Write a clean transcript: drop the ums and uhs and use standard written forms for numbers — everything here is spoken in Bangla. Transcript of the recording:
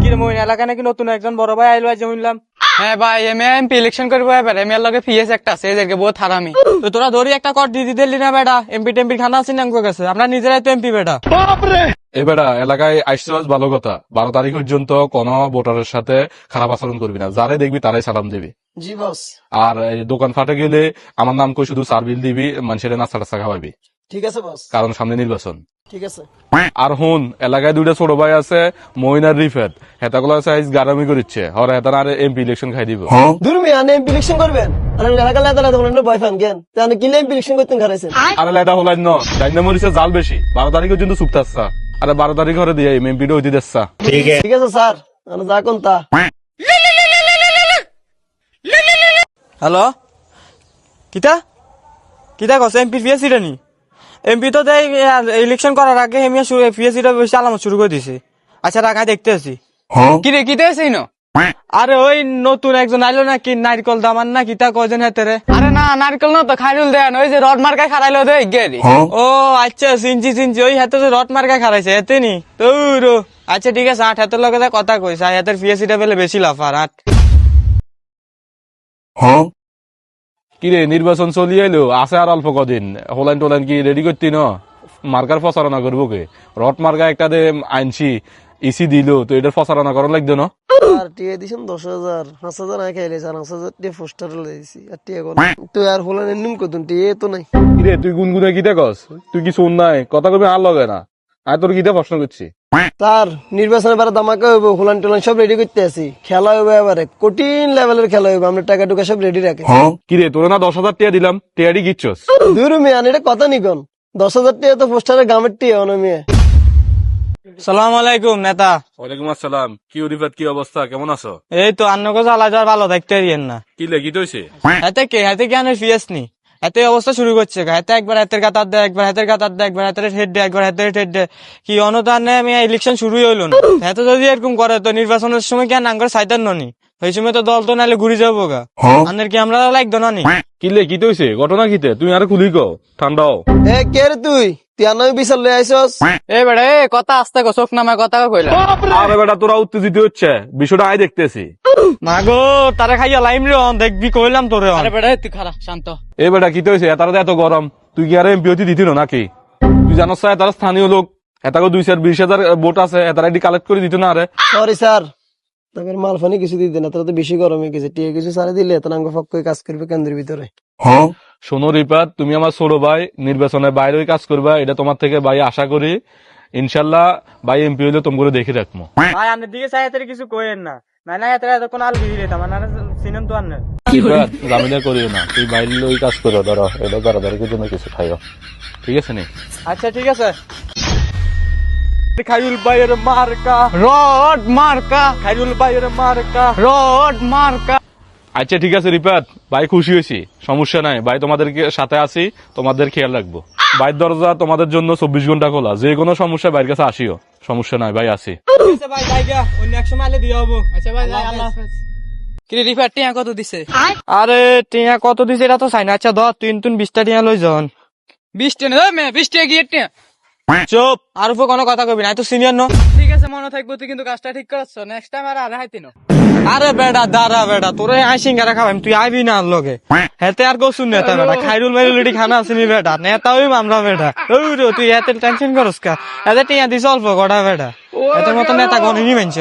কি রে মইন, এলাকা নাকি নতুন একজন বড় ভাই আইলো আজ শুনলাম। হ্যাঁ ভাই, এমপি ইলেকশন করবো এবার। এম এর লগে পিএস একটা আছে, এদেরকে বহুত হারামি। তো তোরা ধরি একটা কর দিদি দিলি না বেটা, এমপি টেম্পি খানা আছে না গেছে, আমরা নিজেরাই তো এমপি বেটা। এবারে এলাকায় আইসস ভালো কথা, 12 তারিখ পর্যন্ত কোন ভোটারের সাথে খারাপ আচরণ করবি না, যারে দেখবি তারাই সালাম দিবি। জি বস। আর এই দোকান ফাটে গেলে আমার নাম কই শুধু সার্ভিল দিবি, মানুষের নাস্তা টাস্তা খাওয়াবি, ঠিক আছে বস। কারণ সামনে নির্বাচন। ঠিক আছে। আর হুন, এলাকায় দুইটা ছোট ভাই আছে, মইন আর রিফাত, হেতাগুলো আছে আইস গারামি করিচ্ছে, হরে হেতার আর এমপি ইলেকশন খাই দিব। দূর মিয়া, আনে এমপি ইলেকশন করবেন? আর আমি এলাকা লেদা লেদা বলেন ভয় পান কেন? তাহলে কিলে এমপি ইলেকশন করতেন খারাইছেন? আরে লেদা হলাই ন, ডাইনা মরিছে জাল বেশি, 12 তারিখ পর্যন্ত চুপতে আসছা। আরে 12 তারিখ ঘরে দিয়ে এমপিটা হইতে দিচ্ছা। ঠিক আছে স্যার, আমি যা কোন তা। হ্যালো, কিতা কিতা কস এমপি পিএসসিটা নি? এমপি তো দেয় ইলেকশন করার আগে হেমিয়া পিএসসিটা বেশি আলামত শুরু করে দিছে। আচ্ছা রাখা দেখতে আছি। কি রে, কি দেখছিস না? আরে ওই নতুন একজন আইলো নাকি, নারকল দামান না কিতা কজন হেতে রে? আরে না, নারকেল না তো, খাইরুল দেন, ওই যে রড মার্কায় খারাইলো দে গেরি। ও আচ্ছা, চিনছি চিনছি, ওই হাতে যে রট মার্কা খারাইছে হেতে নি তো। আচ্ছা ঠিক আছে, 8 হাতের লগে কথা কইস, হাতের পিএসসিটা পেলে বেশি লাফার 8। কিরে নির্বাচন চলি আইলো, আছে আর অল্প কদিন, হোলাইন টোলাইন কি রেডি করতি ন? মার্কার প্রচারণা করবো কে? রট মার্কা একটা দে আনছি, ইসি দিল তো, এটার প্রচারণা করা লাগতো না? আর টিয়া দিছেন 10,000, 5,000 আয় খাইলে 4,000 টিয়া পোস্টার দিয়েছি। আর টিয়া কোন তো আর হলেন এমনি কতুন টিয়া তো নাই। কিরে তুই গুনগুনে কিতে কস? তুই কি শোন নাই কথা কবি আর লগে না, আমি তোর কিতে প্রশ্ন করছি। স্যার নির্বাচনের বারে দামাকা হইব, হুলান টুলান সব রেডি করতে আছি। খেলা হইব এবারে কঠিন লেভেলের খেলা হইব, আমরা টাকা টুকা সব রেডি রাখি। কিরে তোর না 10,000 টাকা দিলাম, টিয়ারি গিচ্ছস? দূর মিয়া, এটা কথা নিকন। 10,000 টিয়া তো পোস্টারের গামের টিয়া অন মিয়া। সালাম আলাইকুম নেতা। ওয়ালাইকুম আসসালাম। কি রিফাত, কি অবস্থা, কেমন আছো? এই তো আন্নকে জ্বালা যাওয়ার ভালো থাকতে পারিয়েন না। কি লেগিত হয়েছে? হাতে কি আনের পিএস নি, এতে অবস্থা শুরু করছে। হাতে একবার হাতের কাতার দেয়, একবার হাতের কাতার দেয়, একবার হাতের হেড দেয়, একবার হাতের হেড দেয়। কি অনুদান নেই, আমি ইলেকশন শুরুই হইলো না। এত যদি এরকম করে তো নির্বাচনের সময় কি আর নাঙ্গর সাইতার ননি, ওই সময় তো দল তো নাইলে ঘুরে যাবো গা। আনের কি আমরা লাগতো না নি? কি লেগিত হয়েছে, ঘটনা কিতে? তুই আর খুলি কো, ঠান্ডাও। এ কে রে তুই? তুই আনামি বিচার লই আইছস? এ বেড়ে কথা আস্তে কো, চোখ নামায় কথা কইলা। আরে বেটা তোরা উত্তেজিত হচ্ছে, বিষয়টা আয় দেখতেছি। মাগো তারা খাইয়া লাইম রে, দেখবি কইলাম তোরে। আরে বেড়ে তুই খারা, শান্ত। এ বেটা কি হয়েছে, এতারা এত গরম, তুই কি আর এমপি হতে দিতি না নাকি? তুই জানোস এতারা স্থানীয় লোক, এতাকে 220,000 ভোট আছে, এতারা এটি কালেক্ট করে দিত না? আরে সরি স্যার, তবে মালফানি কিছু দিতে না, তোরা তো বেশি গরম হয়ে গেছে। টিয়া কিছু সারে দিলে তো নাঙ্গ ফক করে কাজ করবে কেন্দ্রের ভিতরে। শোনো রিপাত, তুমি আমার ছোট ভাই, নির্বাচনের বাইরে কাজ করবা, এটা তোমার থেকে ভাই আশা করি। ইনশাল্লাহ ভাই এমপি হইলে তোমাকে দেখে রাখবো। ভাই আপনার দিকে চাই হাতের কিছু কইেন না, নাইলে হাতের এত কোন আল বিহি দিতাম না, চিনেন তো আন্নে। জামিলা করিও না, তুই বাইরে ওই কাজ করো, ধরো এটা দাঁড়াদাঁড়ির জন্য কিছু খাইও, ঠিক আছে নি? আচ্ছা ঠিক আছে। খাইরুল ভাইয়ের মার্কা রড মার্কা, খাইরুল ভাইয়ের মার্কা। রড মার্কা। আচ্ছা ঠিক আছে রিপাত, ভাই খুশি হয়েছি, সমস্যা নাই ভাই, তোমাদেরকে সাথে আছি, তোমাদের খেয়াল রাখবো। বাইর দরজা তোমাদের জন্য 24 ঘন্টা খোলা, যে কোনো সমস্যা বাইরের কাছে আসিও, সমস্যা নাই ভাই, আছি। ভাই জায়গা অন্য এক সময় আলে দিয়ে হবো। আচ্ছা ভাই, আল্লাহ হাফেজ। কি রে রিফাত, টিয়া কত দিছে? আরে টিয়া কত দিছে এটা তো চাই না। আচ্ছা ধর তুই 20টা টিয়া লই যান। 20 টা না, 20 টা গিয়ে টিয়া। চুপ, আর উপর কোনো কথা কবি না, তো সিনিয়র ন। ঠিক আছে মনে থাকবো, তুই কিন্তু কাজটা ঠিক করছ। নেক্সট টাইম আর হাইতি না। আরে বেটা দাঁড়া বেটা, তোরে আই সিঙ্গারা খাবাই, তুই আইবি না আর লগে। হেতে আর কসুন নেতা বেটা, খাইরুল মেরুলিটি খানা আসিনি বেটা, নেতা হইম আমরা বেটা। তুই এত টেনশন করস কা? এতে টিয়া দিস অল্প কটা বেটা, এত মতো নেতা গণিনি মানছে।